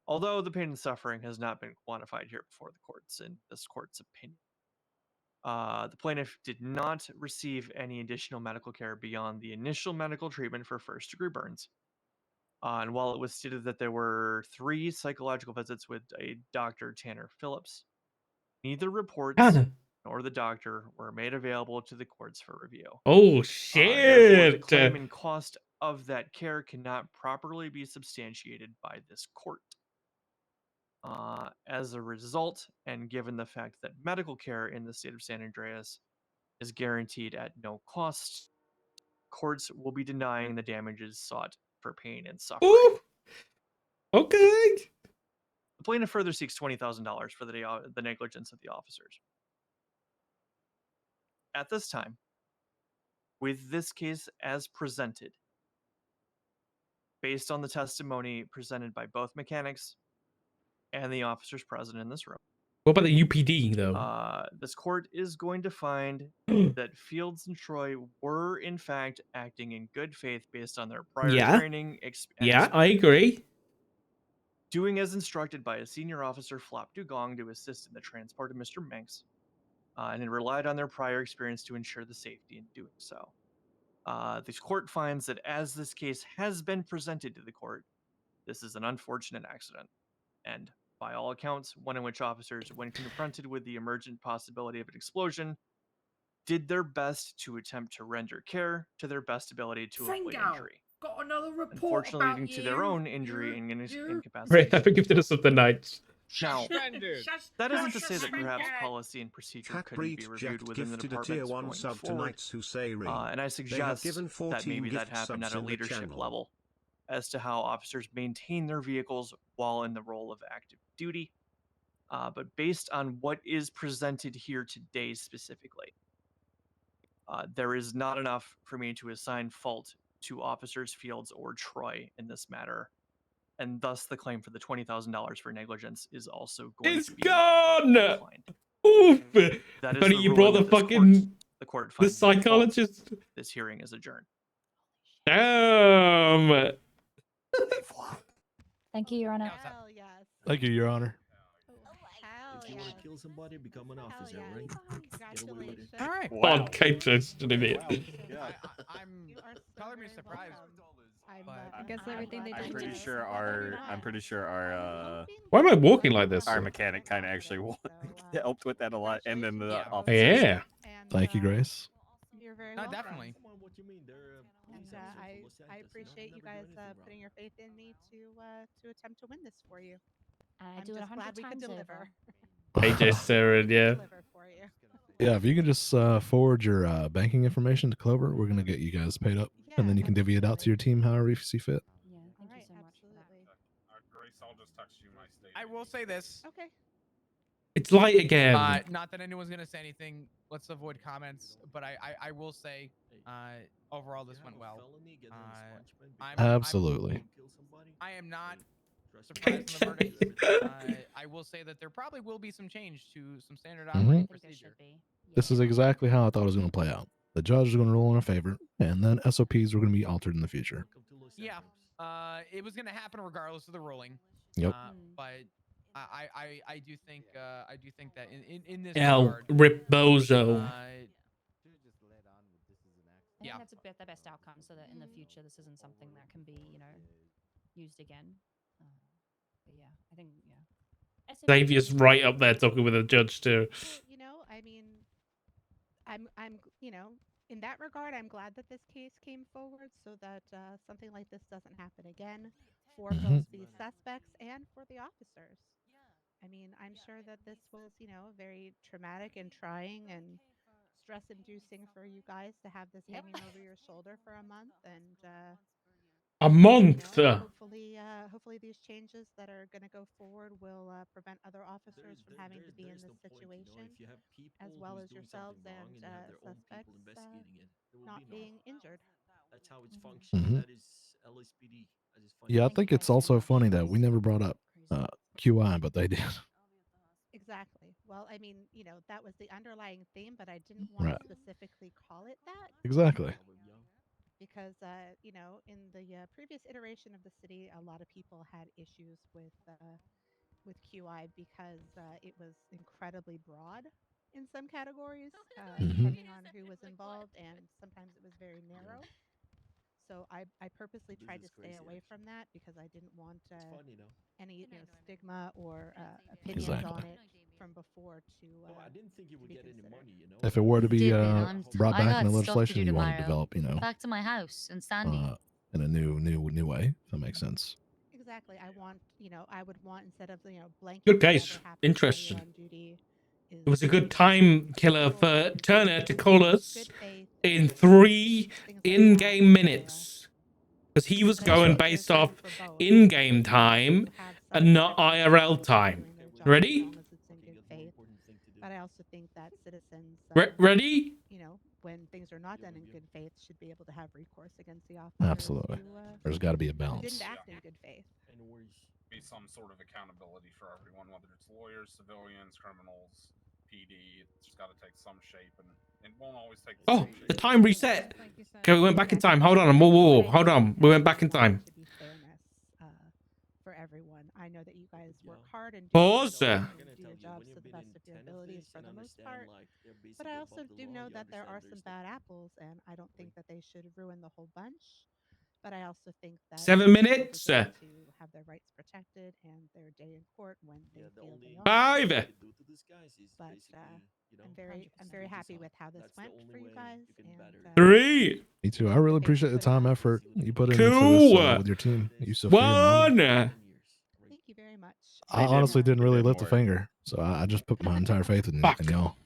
Although the pain and suffering has not been quantified here before the courts in this court's opinion. The plaintiff did not receive any additional medical care beyond the initial medical treatment for first-degree burns. And while it was stated that there were 3 psychological visits with a Dr. Tanner Phillips, neither reports Tanner. nor the doctor were made available to the courts for review. Oh Therefore, the shit. claim and cost of that care cannot properly be substantiated by this court. As a result, and given the fact that medical care in the state of San Andreas is guaranteed at no cost, courts will be denying the damages sought for pain and suffering. Ooh. Okay. The plaintiff further seeks $20,000 for the negligence of the officers. At this time, with this case as presented, based on the testimony presented by both mechanics and the officers present in this room, What about the UPD though? this court is going to find that Fields and Troy were in fact acting in good faith based on their prior Yeah. training and Yeah, I agree. doing as instructed by a senior officer, Flop Dugong, to assist in the transport of Mr. Manx, and it relied on their prior experience to ensure the safety in doing so. This court finds that as this case has been presented to the court, this is an unfortunate accident, and by all accounts, one in which officers, when confronted with the emergent possibility of an explosion, did their best to attempt to render care to their best ability to avoid injury. Got another report Unfortunately, about leading to their own injury and Right, incapacity. I think it's of the nights. Now, Suspended. that isn't to say that perhaps Suspended. policy and procedure Cat couldn't be Breach reviewed Jet within the gifted a tier departments 1 going sub to forward. Knights Who Say Ring. And I They have suggest given that 14 maybe that gift happen subs at a in the leadership channel. level as to how officers maintain their vehicles while in the role of active duty. But based on what is presented here today specifically, there is not enough for me to assign fault to officers Fields or Troy in this matter. And thus the claim for the $20,000 for negligence is also going It's to be gone. declined. Oof. That is Funny the you brought ruling the of this fucking the court the finds no fault. psychologist. This hearing is adjourned. Damn. Thank you, Your Honor. Hell yes. Thank you, Your Honor. Hell If you yes. want to kill somebody, become an officer, yes. right? Get away with it. All right. God, Kate just did it. I'm color me surprised. I guess everything they I'm did. pretty was- sure our Why am I walking like this? our mechanic kind of actually helped with that a lot, and then the Yeah. officers. Yeah. Thank you, Grace. You're very No, welcome. definitely. Come on, what you mean? They're And police officers I from Los Santos, appreciate you never do guys anything wrong. putting your faith in me to attempt to win this for you. And I I'm do it just 100 glad we could times deliver. over. AJ Sarah, yeah. Deliver for you. Yeah, if you can just forward your banking information to Clover, we're gonna get you guys paid up, Yeah, and then you can divvy it out to your team however you see fit. Yeah, thank you so much for that. I will say this. Okay. It's light again. Not that anyone's gonna say anything. Let's avoid comments. But I will say, overall this went well. Absolutely. I am not surprised in the verdict. I will say that there probably will be some change to some standard operating I think there procedure. should be. This is exactly how I thought it was going to play out. The judge is going to rule in our favor, and then SOPs were going to be altered in the future. Yeah. It was gonna happen regardless of the ruling. Yep. But I do think that in this El regard, Ribozo. I think Yeah. that's the best outcome, so that in the future this isn't something that can be, used again. But yeah, I think SOPs Xavier's right up there talking with the judge too. Well, I mean, I'm, in that regard, I'm glad that this case came forward so that something like this doesn't happen again for both the suspects and for the officers. I mean, I'm sure that this was, very traumatic and trying and stress-inducing for you guys to have this hanging over your shoulder for a month, and A month. hopefully these changes that are going to go forward will prevent other officers from having to be in this situation, as well as yourselves and suspects not being injured. That's how it's functioning. Mhm. That is LSPD. I just find Yeah, I it think it's also funny that we never brought up QI, but they did. Exactly. Well, I mean, that was the underlying theme, but I didn't want Right. to specifically call it that Exactly. because, in the previous iteration of the city, a lot of people had issues with QI because it was incredibly broad in some categories, depending on who was involved, and sometimes it was very narrow. So I purposely This tried is to stay crazy, away actually. from that because I didn't want It's funny though. any stigma or opinions on Exactly. it from before to. No, I didn't think you would get any money. You know. If it were to be Did, man. brought I back in got the stuff to legislation, do you want to tomorrow. develop, Back to my house in Sandy. in a new way. If that makes sense. Exactly. I want, I would want instead of blanket Good whatever case. happens while Interesting. you're on duty. It was a good time killer for Turner to call us in 3 in-game minutes. Because he was going based off in-game time and not IRL time. Ready? But I also think that citizens, Ready? when things are not done in good faith, should be able to have recourse against the officers Absolutely. There's got to be a who balance. didn't act in good faith. Be some sort of accountability for everyone, whether it's lawyers, civilians, criminals, PD. It's just got to take some shape, and it won't always take. Oh, the time reset. Okay, we went back in time. Hold on. Whoa. Hold on. We went back in time. To be fairness for everyone. I know that you guys work hard and Pause. do your jobs to the best of your abilities for the most part. But I also do know that there are some bad apples, and I don't think that they should ruin the whole bunch. But I also think that 7 minutes. to have their rights protected and their day in court when they feel they are. 5. But I'm very happy with how this went for you guys. And 3. Me too. I really appreciate the time, effort you put into 2. this with your team. Yusuf, here, 1. Thank you very much. I honestly didn't really lift a finger, so I just put my entire faith in y'all.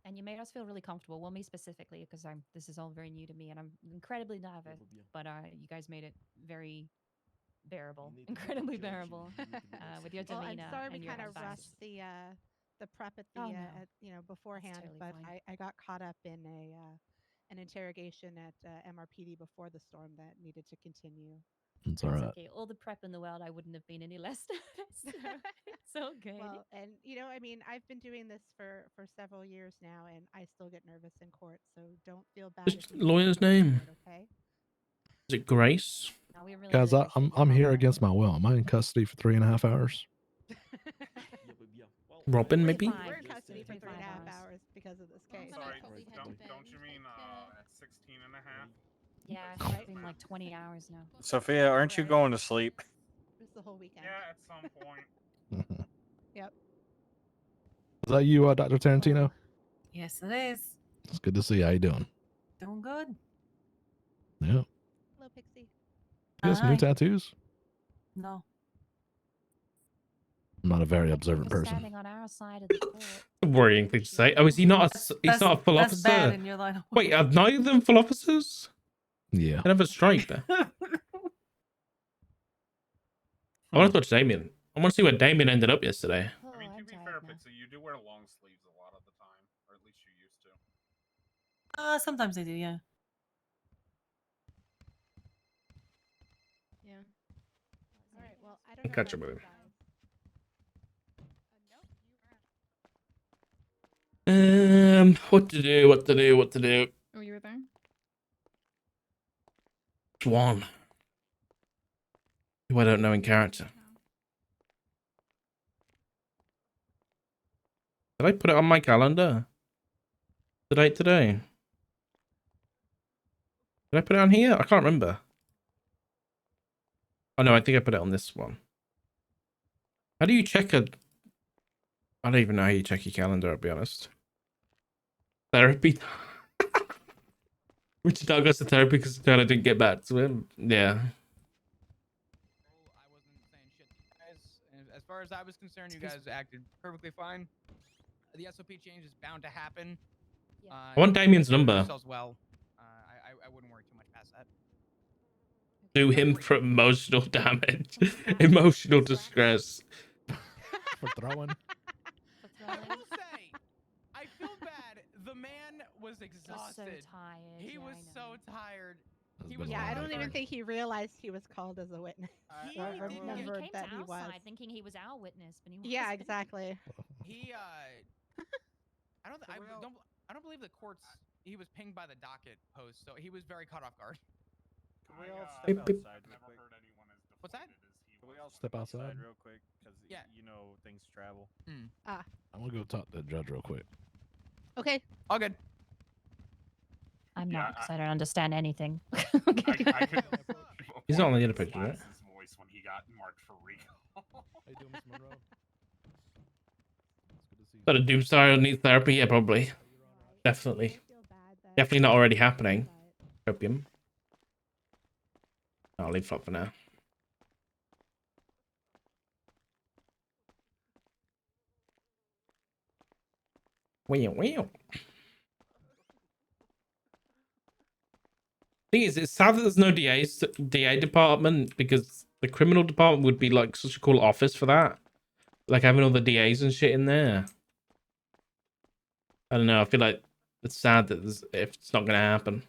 And you made us feel really comfortable. Well, me specifically, because this is all very new to me, and I'm incredibly nervous. But you guys made it very bearable, incredibly bearable, with your Well, demeanor. I'm sorry we and your kind of advice. rushed the prep at the Oh, no. beforehand, totally but fine. I got caught up in an interrogation at MRPD before the storm that needed to continue. It's all It's right. okay. All the prep in the world, I wouldn't have been any less nervous. So it's all good. Well, and I mean, I've been doing this for several years now, and I still get nervous in court. So don't feel bad. Just lawyer's name. Okay. Is it Grace? No, we really Guys, appreciate I'm your here help. against my will. Am I in custody for 3.5 hours? Robin, maybe? We're in custody for 3.5 hours because of this case. Sorry, don't you mean at 16 and a half? Yeah, it's been like 20 hours now. Sophia, aren't you going to sleep? Just the whole weekend. Yeah, at some point. Yep. Is that you, Dr. Tarantino? Yes, it is. It's good to see you. How you doing? Doing good. Yeah. Hello, Pixie. You got some new tattoos? No. I'm not a very Thank you observant for person. standing on our side of the court. Worrying thing to say. Oh, is he not he's not a full that's bad officer? in your line of Wait, are neither of them full officers? Yeah. I have a stripe there. I want to touch Damien. I want to see where Damien ended up yesterday. I mean, to be fair, Pixie, you do wear long sleeves a lot of the time, or at least you used to. Sometimes I do, yeah. Yeah. All right. Well, I don't I'll know catch about up with you him. guys. What to do? Oh, you were there? Swan. Who I don't know in character. Did I put it on my calendar? The date today? Did I put it on here? I can't remember. Oh no, I think I put it on this one. How do you check a... I don't even know how you check your calendar, I'll be honest. Therapy. Richard Dog goes to therapy because Tyler didn't get back to him. Yeah. I wasn't saying shit to you guys. And as far as I was concerned, you guys acted perfectly fine. The SOP change is bound to happen. I want Damien's number. Yourselves well. I wouldn't worry too much past that. Sue him for emotional damage. Emotional distress. For throwing. I will say, I feel bad. The man was exhausted. tired. He Yeah, was I know. so tired. It's He been was a Yeah, long I night don't for even me. think he realized he was called as a witness. He Or didn't Yeah, he remembered came that to he our was. side thinking he was our witness, but he Yeah, wasn't. exactly. He I don't believe the courts. He was pinged by the docket post, so he was very caught off guard. Can we all Beep, step beep. outside real quick? What's that? Can we all Step step outside outside? real quick? Because Yeah. you know things travel. Ah, I'm gonna go talk to the judge real quick. okay. All good. I'm Yeah, not because I don't understand anything. I could He's not on the other His picture, right? Laz's voice when he got marked for recall. How you doing, Mr. Monroe? But a Doomstar needs therapy? Yeah, probably. Definitely. Definitely not already happening. Opium. I'll leave flop for now. Wow. Thing is, it's sad that there's no DA department because the criminal department would be like such a cool office for that. Like having all the DAs and shit in there. I don't know. I feel like it's sad that if it's not going to happen.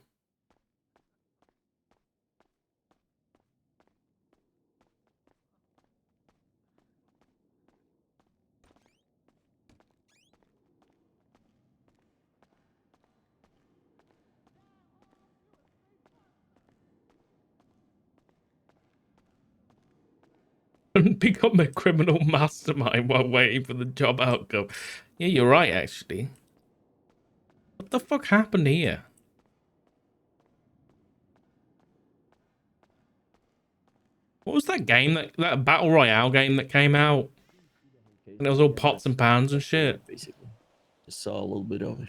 Become a criminal mastermind while waiting for the job outcome. Yeah, you're right, actually. What the fuck happened here? What was that game, that battle royale game that came out? And it was all pots and pans and shit. Basically, just saw a little bit of it.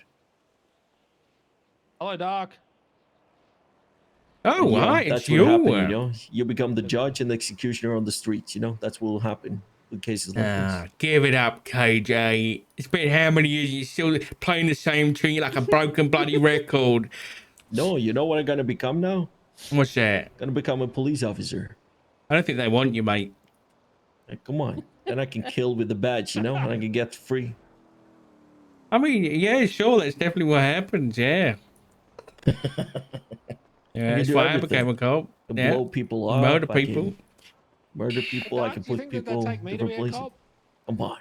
Hello, Doc. Oh, And, hi, it's that's you. what happened, you know. You become the judge and the executioner on the streets, you know. That's what will happen with cases like this. Give it up, KJ. It's been how many years you're still playing the same tune like a broken bloody record? No, you know what I'm gonna become now? What's that? Gonna become a police officer. I don't think they want you, mate. Come on. Then I can kill with the badge, you know, and I can get free. I mean, yeah, sure, that's definitely what happens, yeah. Yeah, that's do why I everything. became a cop. I can Yeah. blow people up. Murder I people. can murder people. I Doc, can do you put think that people take me to different be a places. cop? Come on.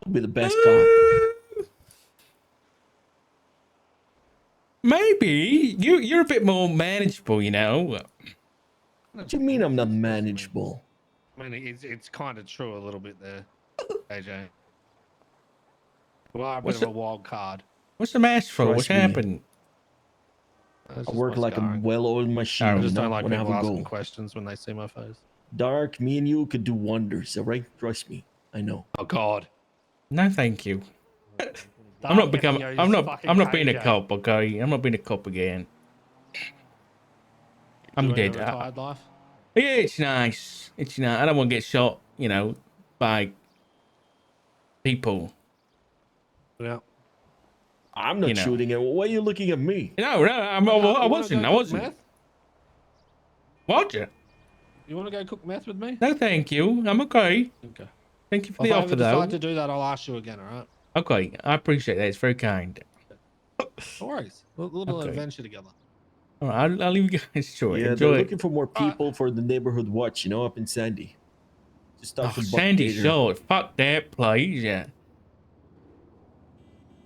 I'll be the best cop. Maybe. You're a bit more manageable, you know. What do you mean I'm not manageable? I mean, it's kind of true a little bit there, AJ. You are a bit of a wild card. What's the mask for? What's Trust me. happened? I work like a well-oiled machine. I you just know, don't like when I have people a asking goal. questions when they see my face. Dark, me and you could do wonders, all right? Trust me. I know. Oh God. No, thank you. I'm Dark not becoming. FBO, I'm you not. I'm not being a fucking cop. Okay, I'm not being a cop again. I'm Enjoying dead. your retired life? Yeah, it's nice. It's nice. I don't want to get shot, you know, by people. Yeah. I'm not You know. shooting at. Why are you looking at me? No, I wasn't. I wasn't. Meth? What? You want to go cook meth with me? No, thank you. I'm okay. Okay. Thank you for Well, the if I offer, ever decide though. to do that, I'll ask you again. All right. Okay, I appreciate that. It's very kind. No worries. A little Okay. adventure together. All right, I'll leave you guys to it. Yeah, Enjoy they're it. looking for more people for the neighborhood watch, you know, up in Sandy. Just talk Oh, to Buck Sandy Gator. Short. Fuck that, please. Yeah.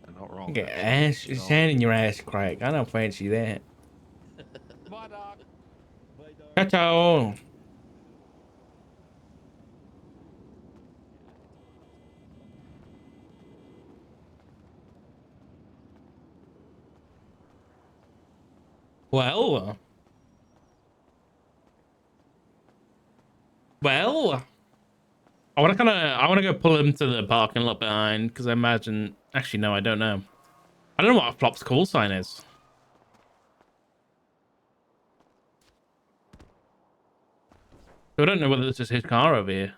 They're not wrong. Get actually, ass, you know. sand in your ass crack. I don't fancy that. Bye, Doc. Ciao. Well, I want to go pull him to the parking lot behind because I imagine. Actually, no, I don't know. I don't know what a Flop's call sign is. I don't know whether this is his car over here.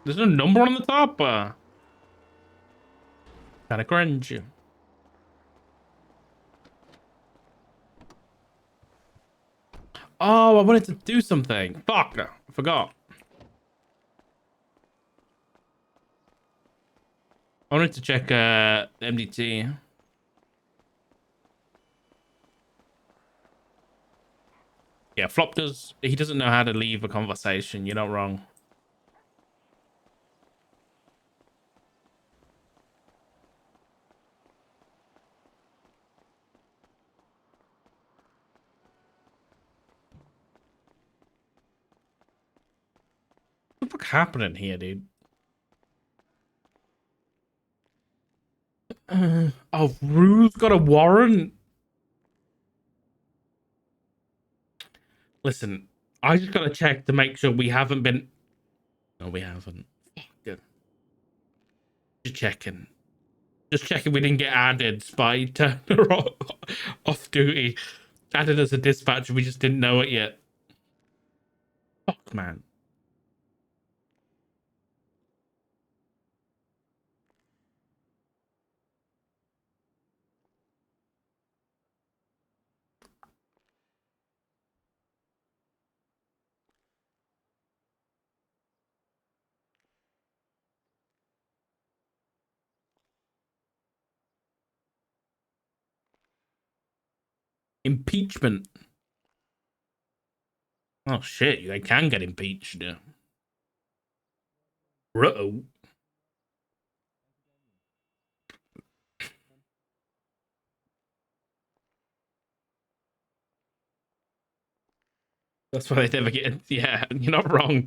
There's no number on the top. Kind of cringe. Oh, I wanted to do something. Fuck, I forgot. I wanted to check the MDT. Yeah, Flop he doesn't know how to leave a conversation. You're not wrong. What the fuck happening here, dude? Oh, Rue's got a warrant. Listen, I just gotta check to make sure we haven't been. No, we haven't. Good. Just checking. Just checking we didn't get added by Turner off duty. Added as a dispatcher, we just didn't know it yet. Fuck, man. Impeachment. Oh shit, they can get impeached. Ruh-oh. That's why they never get. Yeah, you're not wrong.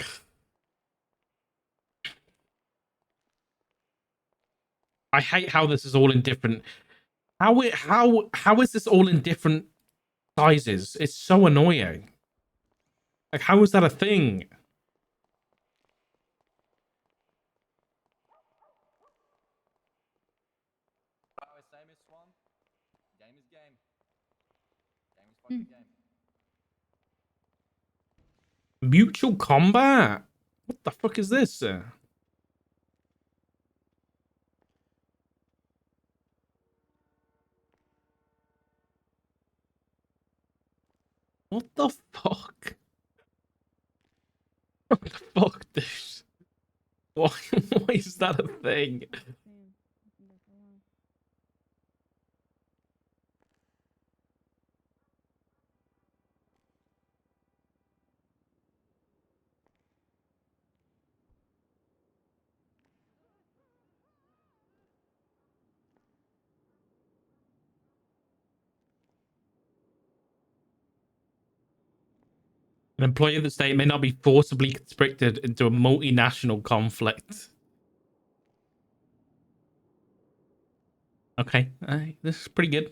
I hate how this is all in different. How is this all in different sizes? It's so annoying. Like, how is that a thing? Mutual combat? What the fuck is this? What the fuck? What the fuck, dude? Why is that a thing? An employee of the state may not be forcibly conscripted into a multinational conflict. Okay, this is pretty good.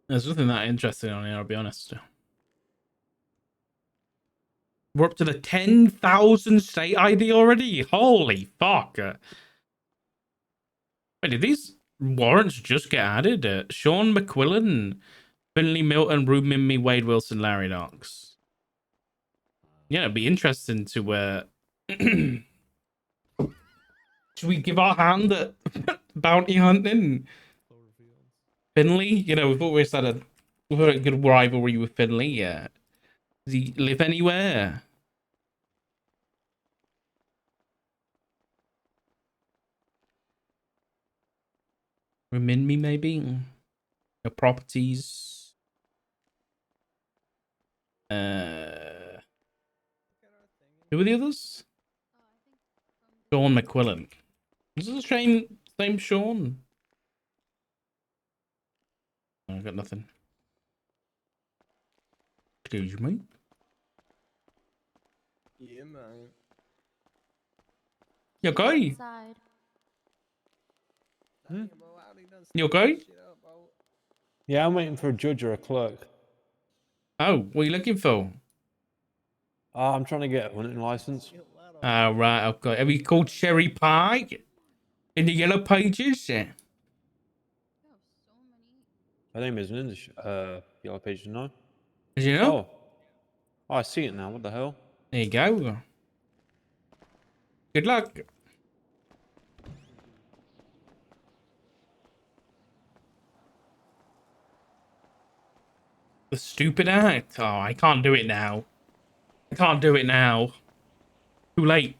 There's nothing that interesting on here, I'll be honest. We're up to the 10,000 state ID already? Holy fuck. Wait, did these warrants just get added? Sean McQuillan, Finley Milton, Rube Mimmy, Wade Wilson, Larry Knox. Yeah, it'd be interesting to should we give our hand at bounty hunting? Finley? You know, we've always had a good rivalry with Finley, yeah. Does he live anywhere? Remind me, maybe? Your properties. Who are the others? Sean McQuillan. Is this the same Sean? I got nothing. Excuse me. Yeah, man. You okay? You okay? Yeah, I'm waiting for a judge or a clerk. Oh, what are you looking for? I'm trying to get a hunting license. Right, okay. Have you called Sherry Pie? In the yellow pages? My name isn't in the yellow pages, no. Did you know? Oh, I see it now. What the hell? There you go. Good luck. the stupid act. Oh, I can't do it now. I can't do it now. Too late.